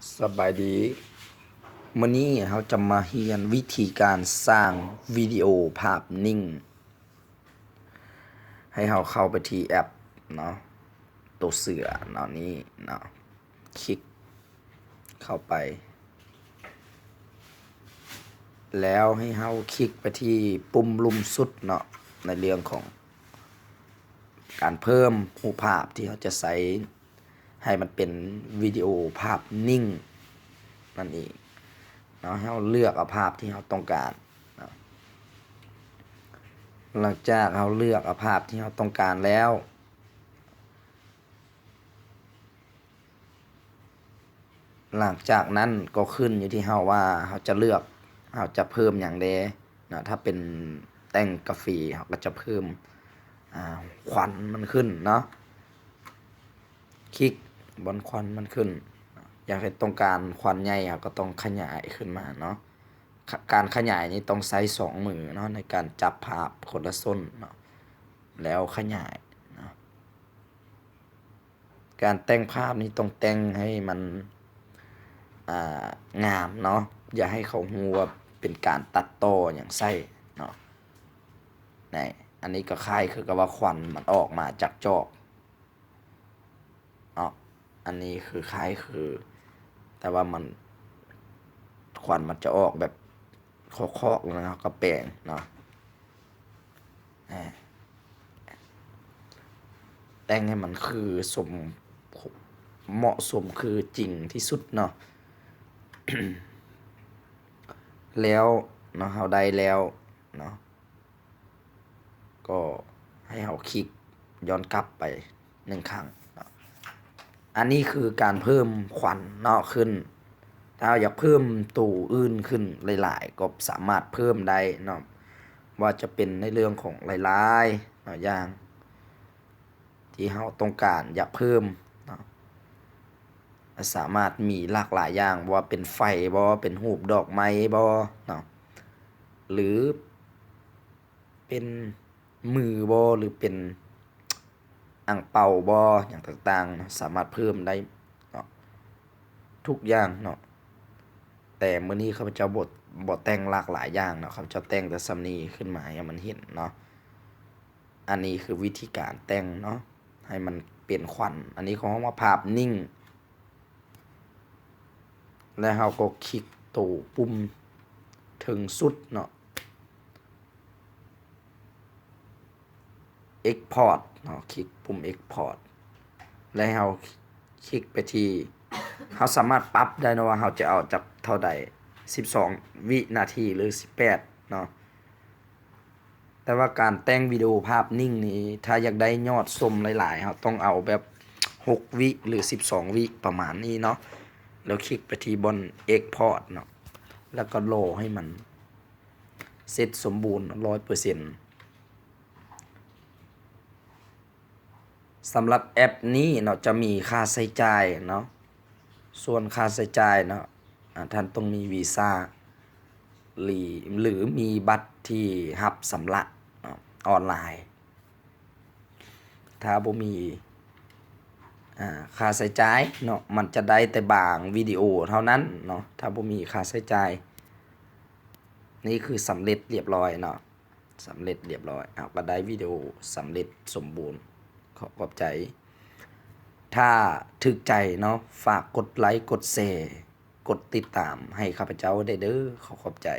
สบายดีมื้อนี้เราจะมาเรียนวิธีการสร้างวิดีโอภาพนิ่งให้เราเข้าไปที่แอปเนาะตัวเสือเนาะนี้เนาะคลิกเข้าไปแล้วให้เราคลิกไปที่ปุ่มลุ่มสุดเนาะในเรื่องของการเพิ่มรูปภาพที่เราจะใส่ให้มันเป็นวิดีโอภาพนิ่งนั่นเองเนาะให้เราเลือกเอาภาพที่เราต้องการนะหลังจากเราเลือกเอาภาพที่เราต้องการแล้วหลังจากนั้นก็ขึ้นอยู่ที่เราว่าเราจะเลือกเราจะเพิ่มอย่างใดนะถ้าเป็นแต่งกาแฟเราก็จะเพิ่มควันมันขึ้นเนาะคลิกบนควันมันขึ้นอยากให้ต้องการควันใหญ่ก็ต้องขยายขึ้นมาเนาะการขยายนี้ต้องใช้2มือเนาะในการจับภาพคนละส้นเนาะแล้วขยายเนาะการแต่งภาพนี้ต้องแต่งให้มันงามเนาะอย่าให้เขาฮู้ว่าเป็นการตัดต่ออย่างไส้เนาะนี่อันนี้ก็คล้ายคือกับว่าควันมันออกมาจากจอกเนาะอันนี้คือคล้ายคือแต่ว่ามันควันมันจะออกแบบเคาะๆแล้วนะก็แปลงเนาะแต่งให้มันคือเหมาะสมคือจริงที่สุดเนาะ แล้วเนาะเราได้แล้วเนาะก็ให้เราคลิกย้อนกลับไป1ครั้งเนาะอันนี้คือการเพิ่มควันเนาะขึ้นถ้าอยากเพิ่มตู่อื่นขึ้นหลายๆก็สามารถเพิ่มได้เนาะว่าจะเป็นในเรื่องของหลายๆเนาะอย่างที่เราต้องการอยากเพิ่มเนาะสามารถมีหลากหลายอย่างว่าเป็นไฟบ่เป็นรูปดอกไม้บ่เนาะหรือเป็นมือบ่หรือเป็นอั่งเปาบ่อย่างต่างๆเนาะสามารถเพิ่มได้เนาะทุกอย่างเนาะแต่มื้อนี้ข้าพเจ้าบ่แต่งหลากหลายอย่างเนาะข้าพเจ้าแต่งแต่ส่ำนี้ขึ้นมาให้มันเห็นเนาะอันนี้คือวิธีการแต่งเนาะให้มันเป็นควันอันนี้ของว่าภาพนิ่งแล้วเราก็คลิกตัวปุ่มถึงสุดเนาะ Export เนาะคลิกปุ่ม Export แล้วเราคลิกไปที่เราสามารถปรับได้เนาะว่าเราจะเอาจากเท่าใด12วินาทีหรือ18เนาะแต่ว่าการแต่งวิดีโอภาพนิ่งนี้ถ้าอยากได้ยอดชมหลายๆเราต้องเอาแบบ6วิหรือ12วิประมาณนี้เนาะแล้วคลิกไปที่บน Export เนาะแล้วก็รอให้มันเสร็จสมบูรณ์ 100% สำหรับแอปนี้เนาะจะมีค่าใช้จ่ายเนาะส่วนค่าใช้จ่ายเนาะท่านต้องมีวีซ่าหรือมีบัตรที่รับสำระออนไลน์ถ้าบ่มีค่าใช้จ่ายเนาะมันจะได้แต่บางวิดีโอเท่านั้นเนาะถ้าบ่มีค่าใช้จ่ายนี่คือสำเร็จเรียบร้อยเนาะสำเร็จเรียบร้อยก็ได้วิดีโอสำเร็จสมบูรณ์ขอบใจถ้าถึกใจเนาะฝากกดไลค์กดแชร์กดติดตามให้ข้าพเจ้าได้เด้อขอบใจ